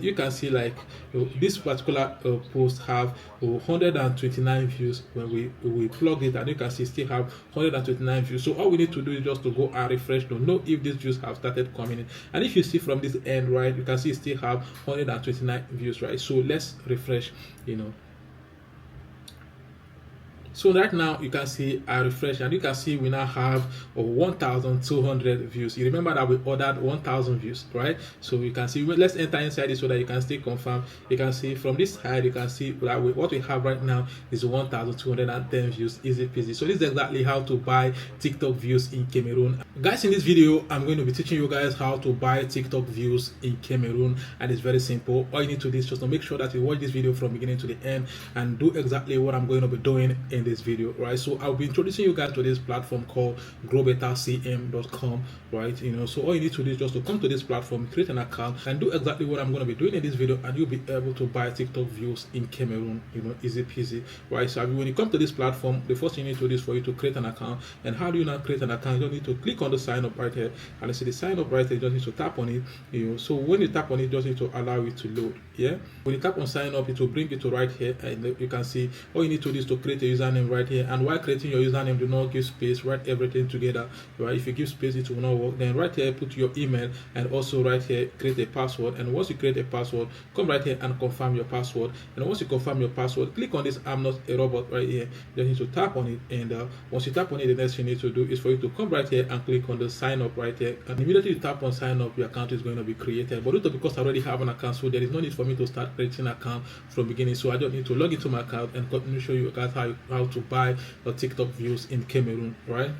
You can see like this particular post have 129 views when we plug it, and you can see still have 129 views. So all we need to do is just to go and refresh to know if these views have started coming in. And if you see from this end, right, you can see still have 129 views, right? So let's refresh, So right now you can see I refresh, and you can see we now have 1,200 views. You remember that we ordered 1,000 views, right? So you can see, let's enter inside it so that you can still confirm. You can see from this side, you can see that what we have right now is 1,210 views, easy peasy. So this is exactly how to buy TikTok views in Cameroon. Guys, in this video I'm going to be teaching you guys how to buy TikTok views in Cameroon, and it's very simple. All you need to do is just to make sure that you watch this video from beginning to the end and do exactly what I'm going to be doing in this video, right? So I'll be introducing you guys to this platform called growbettercm.com, right? So all you need to do is just to come to this platform, create an account, and do exactly what I'm going to be doing in this video, and you'll be able to buy TikTok views in Cameroon, easy peasy, right? So when you come to this platform, the first thing you need to do is for you to create an account. And how do you now create an account? You don't need to click on the sign up right here, and you see the sign up right here, you just need to tap on it. So when you tap on it, you just need to allow it to load. When you tap on sign up, it will bring you to right here, and you can see all you need to do is to create a username right here. And while creating your username, do not give space, write everything together, right? If you give space, it will not work. Then right here, put your email, and also right here, create a password. And once you create a password, come right here and confirm your password. And once you confirm your password, click on this I'm not a robot right here. You need to tap on it, and once you tap on it, the next thing you need to do is for you to come right here and click on the sign up right here. And immediately you tap on sign up, your account is going to be created. But because I already have an account, so there is no need for me to start creating an account from beginning. So I don't need to log into my account and continue to show you guys how to buy TikTok views in Cameroon, right?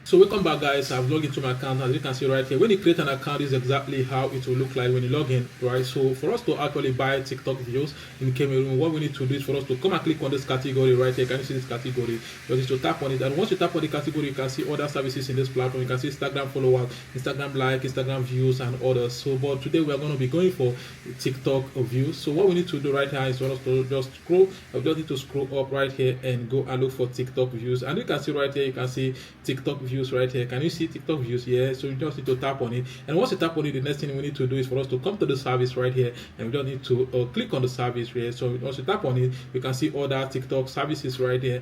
So welcome back, guys. I've logged into my account. As you can see right here, when you create an account, this is exactly how it will look like when you log in, right? So for us to actually buy TikTok views in Cameroon, what we need to do is for us to come and click on this category right here. Can you see this category? You need to tap on it, and once you tap on the category, you can see other services in this platform. You can see Instagram followers, Instagram like, Instagram views, and others. So but today we are going to be going for TikTok views. So what we need to do right here is for us to just scroll. We just need to scroll up right here and go and look for TikTok views. And you can see right here, you can see TikTok views right here. Can you see TikTok views here? So you just need to tap on it, and once you tap on it, the next thing we need to do is for us to come to the service right here, and we don't need to click on the service here. So once you tap on it, you can see other TikTok services right here,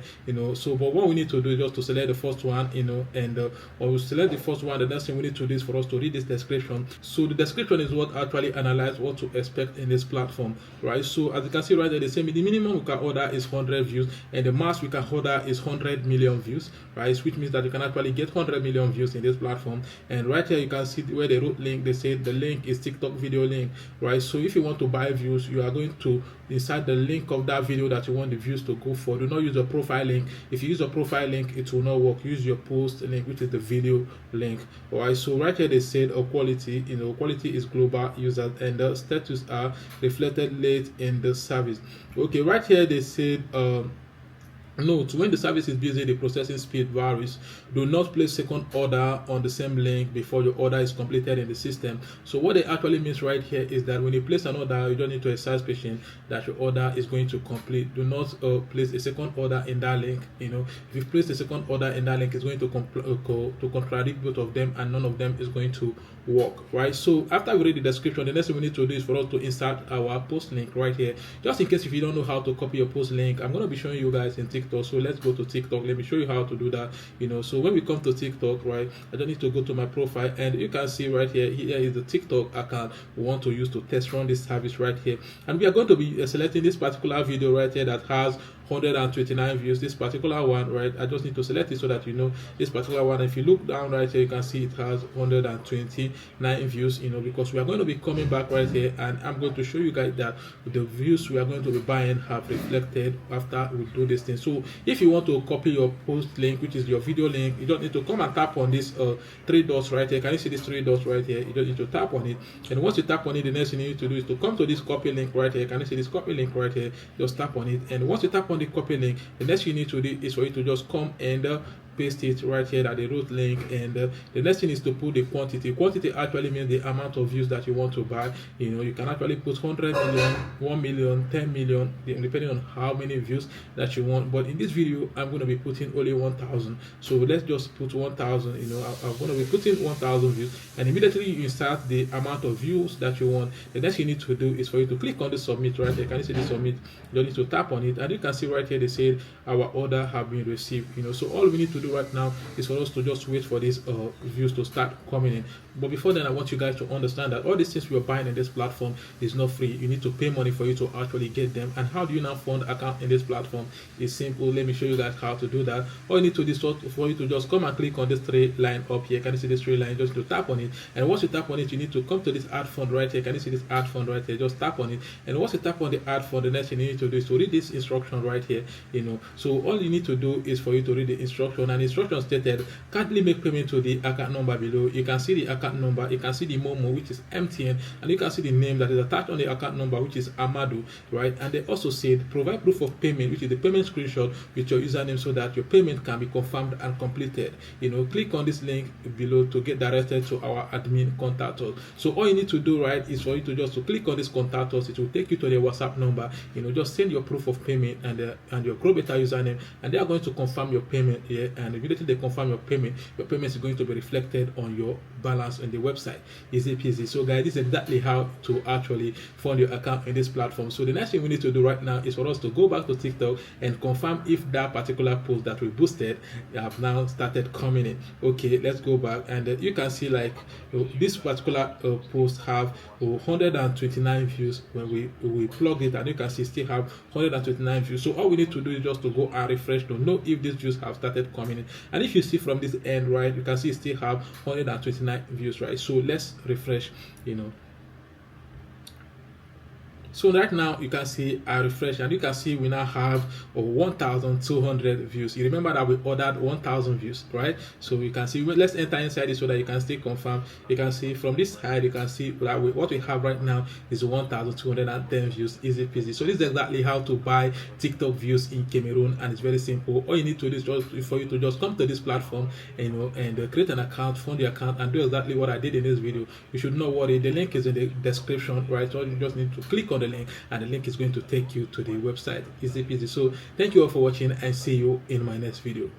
so but what we need to do is just to select the first one, and when we select the first one, the next thing we need to do is for us to read this description. So the description is what actually analyze what to expect in this platform, right? So as you can see right there, they say the minimum we can order is 100 views, and the max we can order is 100 million views, right? Which means that you can actually get 100 million views in this platform. And right here you can see where they wrote link. They say the link is TikTok video link, right? So if you want to buy views, you are going to inside the link of that video that you want the views to go for. Do not use a profile link. If you use a profile link, it will not work. Use your post link, which is the video link. All right, so right here they said quality, quality is global users, and the status are reflected late in the service. Okay, right here they said note: when the service is busy, the processing speed varies. Do not place second order on the same link before your order is completed in the system. So what it actually means right here is that when you place an order, you don't need to exercise patience that your order is going to complete. Do not place a second order in that link. If you place a second order in that link, it's going to contradict both of them, and none of them is going to work, right? So after we read the description, the next thing we need to do is for us to insert our post link right here. Just in case if you don't know how to copy your post link, I'm going to be showing you guys in TikTok. So let's go to TikTok. Let me show you how to do that. So when we come to TikTok, right, I don't need to go to my profile, and you can see right here is the TikTok account we want to use to test run this service right here. And we are going to be selecting this particular video right here that has 129 views. This particular one, right, I just need to select it so that this particular one. If you look down right here, you can see it has 129 views, because we are going to be coming back right here, and I'm going to show you guys that the views we are going to be buying have reflected after we do this thing. So if you want to copy your post link, which is your video link, you don't need to come and tap on this three dots right here. Can you see these three dots right here? You don't need to tap on it, and once you tap on it, the next thing you need to do is to come to this copy link right here. Can you see this copy link right here? Just tap on it, and once you tap on the copy link, the next you need to do is for you to just come and paste it right here at the root link, and the next thing is to put the quantity. Quantity actually means the amount of views that you want to buy. You can actually put 100 million, 1 million, 10 million, depending on how many views that you want. But in this video, I'm going to be putting only 1,000. So let's just put 1,000. I'm going to be putting 1,000 views, and immediately you insert the amount of views that you want. The next thing you need to do is for you to click on the submit right here. Can you see the submit? You need to tap on it, and you can see right here they said our order have been received. So all we need to do right now is for us to just wait for these views to start coming in. But before then, I want you guys to understand that all these things we are buying in this platform is not free. You need to pay money for you to actually get them. And how do you now fund account in this platform? It's simple. Let me show you guys how to do that. All you need to do is for you to just come and click on this three line up here. Can you see this three line? Just to tap on it, and once you tap on it, you need to come to this add fund right here. Can you see this add fund right here? Just tap on it, and once you tap on the add fund, the next thing you need to do is to read this instruction right here. So all you need to do is for you to read the instruction, and the instruction stated kindly make payment to the account number below. You can see the account number, you can see the Momo, which is MTN, and you can see the name that is attached on the account number, which is Amado, right? And they also said provide proof of payment, which is the payment screenshot with your username, so that your payment can be confirmed and completed. Click on this link below to get directed to our admin contact us. So all you need to do, right, is for you to just click on this contact us. It will take you to the WhatsApp number. Just send your proof of payment and your Growbeta username, and they are going to confirm your payment here. And immediately they confirm your payment is going to be reflected on your balance on the website. Easy peasy. So guys, this is exactly how to actually fund your account in this platform. So the next thing we need to do right now is for us to go back to TikTok and confirm if that particular post that we boosted have now started coming in. Okay, let's go back, and you can see like this particular post have 129 views when we plug it, and you can see still have 129 views. So all we need to do is just to go and refresh to know if these views have started coming in. And if you see from this end, right, you can see still have 129 views, right? So let's refresh. So right now you can see I refresh, and you can see we now have 1,200 views. You remember that we ordered 1,000 views, right? So you can see, let's enter inside it so that you can still confirm. You can see from this side, you can see that what we have right now is 1,210 views. Easy peasy. So this is exactly how to buy TikTok views in Cameroon, and it's very simple. All you need to do is just for you to just come to this platform and create an account, fund the account, and do exactly what I did in this video. You should not worry. The link is in the description, right? So you just need to click on the link, and the link is going to take you to the website. Easy peasy. So thank you all for watching, and see you in my next video.